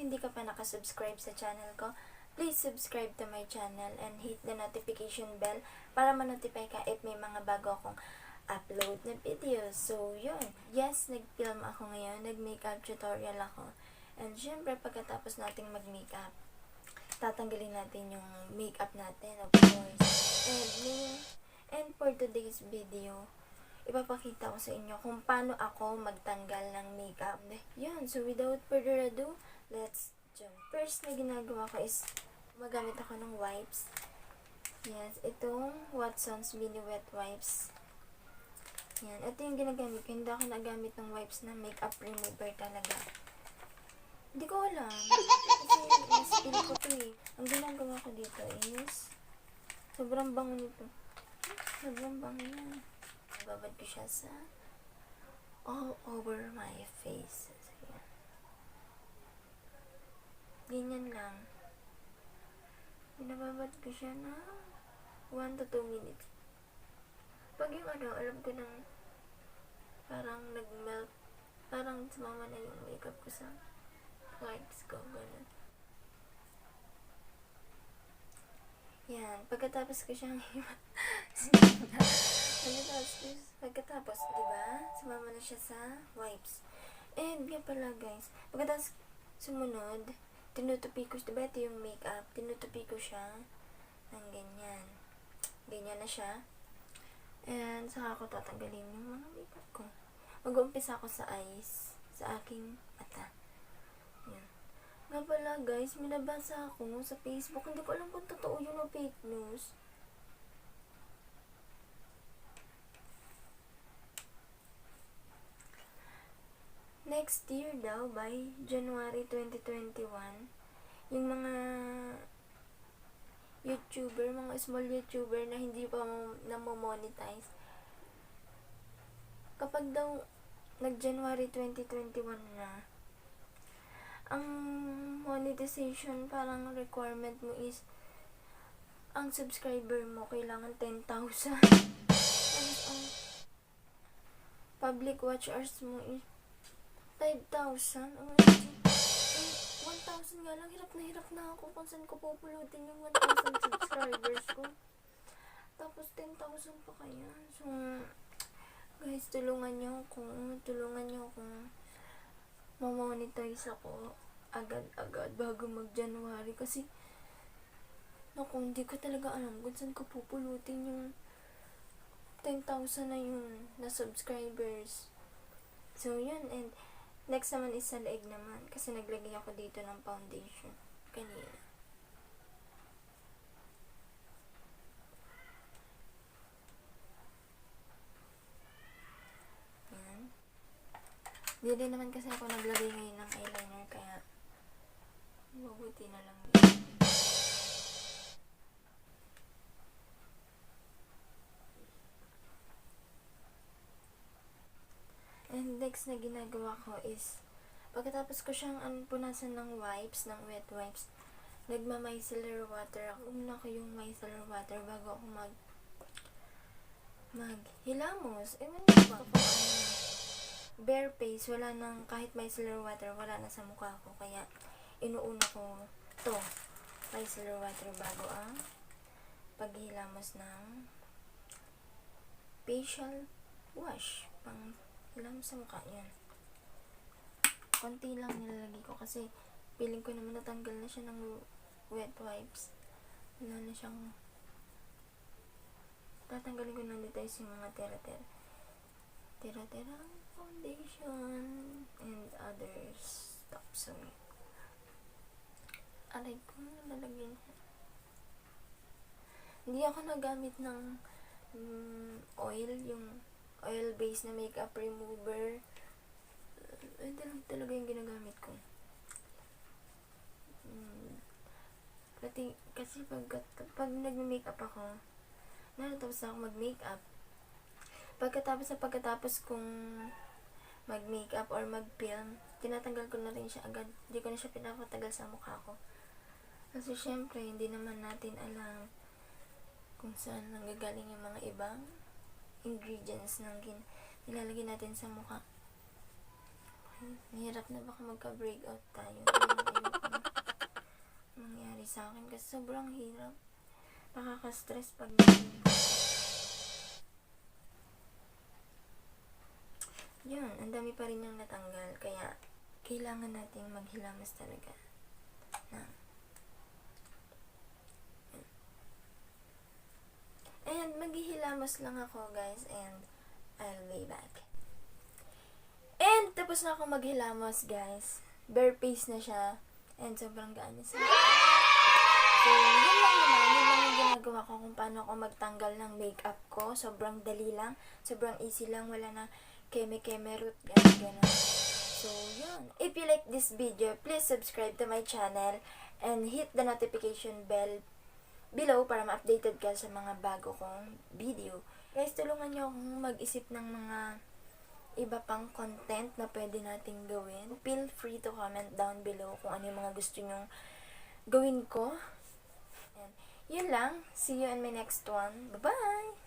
hindi ka pa nakasubscribe sa channel ko, please subscribe to my channel and hit the notification bell para ma-notify ka if may mga bago akong upload na videos. So, yun. Yes, nag-film ako ngayon. Nag-makeup tutorial ako. And syempre, pagkatapos nating mag-makeup, tatanggalin natin yung makeup natin, of course. And for today's video, ipapakita ko sa inyo kung paano ako magtanggal ng makeup. Yan, so without further ado, let's jump. First na ginagawa ko is magamit ako ng wipes. Yes, itong Watson's Mini Wet Wipes. Yan, ito yung ginagamit ko. Hindi ako nagamit ng wipes na makeup remover talaga. Hindi ko alam. Kasi mas pili ko ito eh. Ang ginagawa ko dito is sobrang bango nito. Sobrang bango yan. Babad ko siya sa all over my face. So, yan. Ganyan lang. Binababad ko siya na 1 to 2 minutes. Pag yung alam ko nang parang nag-melt, parang sumama na yung makeup ko sa wipes ko, gano'n. Yan, pagkatapos ko siyang pagkatapos, diba? Sumama na siya sa wipes. And, yan pala guys, pagkatapos sumunod, tinutupi ko, diba ito yung makeup, tinutupi ko siya ng ganyan. Ganyan na siya. And, saka ako tatanggalin yung mga makeup ko. Mag-uumpisa ako sa eyes, sa aking mata. Yan. Nga pala guys, minabasa ako sa Facebook. Hindi ko alam kung totoo yun o fake news. Next year daw, by January 2021, yung mga YouTuber, mga small YouTuber na hindi pa na-monetize, kapag daw nag-January 2021 na, ang monetization parang requirement mo is ang subscriber mo kailangan 10,000. Tapos ang public watch hours mo is 5,000. Oh, 1,000 nga lang. Hirap na ako kung saan ko pupulutin yung 1,000 subscribers ko. Tapos 10,000 pa kaya. So, guys, tulungan nyo akong mamonetize ako agad-agad bago mag-January kasi naku, hindi ko talaga alam kung saan ko pupulutin yung 10,000 na yun na subscribers. So, yun. And next naman is sa leeg naman kasi naglagay ako dito ng foundation kanina. Hindi din naman kasi ako naglagay ngayon ng eyeliner kaya mabuti na lang yun. And next na ginagawa ko is pagkatapos ko siyang punasan ng wipes, ng wet wipes, nagma-micellar water ako. Una ko yung micellar water bago ako maghilamos. Ewan ba kung bare face, wala nang, kahit micellar water, wala na sa mukha ko. Kaya, inuuna ko to micellar water bago ang paghilamos ng facial wash. Pang hilamos sa mukha. Yan. Konti lang nilalagay ko kasi feeling ko naman natanggal na siya ng wet wipes. Wala na siyang, tatanggalin ko na dito yung mga tira-tira foundation and other stuff. So, aray ko, nalalagyan niya. Hindi ako nagamit ng oil, yung oil-based na makeup remover. Ito lang talaga yung ginagamit ko. Kasi pag nag-makeup ako, natapos na ako mag-makeup, pagkatapos kong mag-makeup or mag-film, tinatanggal ko na rin siya agad. Hindi ko na siya pinapatagal sa mukha ko. Kasi syempre, hindi naman natin alam kung saan nanggagaling yung mga ibang ingredients ng nilalagay natin sa mukha. Mahirap na baka magka-breakout tayo. kasi sobrang hirap. Nakaka-stress pag yun, ang dami pa rin yung natanggal. Kaya, kailangan nating maghilamas talaga. And, maghihilamas lang ako, guys. And, I'll be back. And, tapos na ako maghilamos, guys. Bare face na siya. And, sobrang gaan na siya. So, yun lang naman. Yun lang yung ginagawa ko kung paano ako magtanggal ng makeup ko. Sobrang dali lang. Sobrang easy lang. Wala na keme-keme root. Gano'n. So, yun. If you like this video, please subscribe to my channel and hit the notification bell below para ma-updated ka sa mga bago kong video. Guys, tulungan nyo akong mag-isip ng mga iba pang content na pwede nating gawin. Feel free to comment down below kung ano yung mga gusto nyong gawin ko. And, yun lang. See you in my next one. Bye-bye!